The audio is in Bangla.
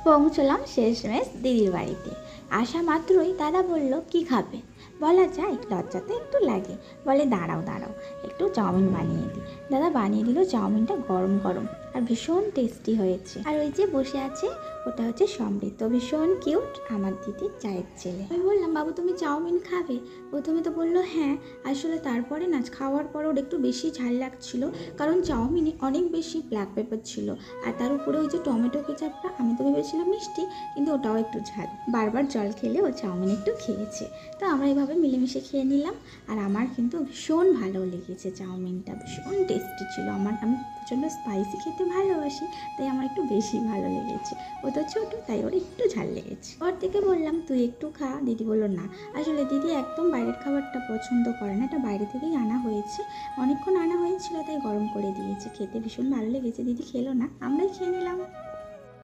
পৌঁছলাম শেষমেশ দিদির বাড়িতে। আসা মাত্রই দাদা বলল, কি খাবে? বলা যায়, লজ্জাতে একটু লাগে। বলে, দাঁড়াও দাঁড়াও, একটু চাউমিন বানিয়ে দিই। দাদা বানিয়ে দিল চাউমিনটা গরম গরম, আর ভীষণ টেস্টি হয়েছে। আর ওই যে বসে আছে, ওটা হচ্ছে সমৃদ্ধ, ভীষণ কিউট, আমার দিদির চায়ের ছেলে। আমি বললাম, বাবু তুমি চাউমিন খাবে? প্রথমে তো বললো হ্যাঁ। আসলে তারপরে না, খাওয়ার পর ওর একটু বেশি ঝাল লাগছিল, কারণ চাউমিনে অনেক বেশি ব্ল্যাক পেপার ছিল। আর তার উপরে ওই যে টমেটো কেচাপটা, আমি তো ভেবেছিলাম মিষ্টি, কিন্তু ওটাও একটু ঝাল। বারবার জল খেলে ও চাউমিন একটু খেয়েছে। তো আমরা এইভাবে মিলেমিশে খেয়ে নিলাম। আর আমার কিন্তু ভীষণ ভালো লেগেছে, চাউমিনটা ভীষণ টেস্টি ছিল। আমি প্রচণ্ড স্পাইসি খেতে ভালোবাসি, তাই আমার একটু বেশি ভালো লেগেছে। ও তো ছোটো, তাই ওর একটু ঝাল লেগেছে। ওর থেকে বললাম, তুই একটু খা। দিদি বললো না, আসলে দিদি একদম বাইরের খাবারটা পছন্দ করে না, এটা বাইরে থেকেই আনা হয়েছে, অনেকক্ষণ আনা হয়েছিল, তাই গরম করে দিয়েছে। খেতে ভীষণ ভালো লেগেছে। দিদি খেলো না, আমরাই খেয়ে নিলাম।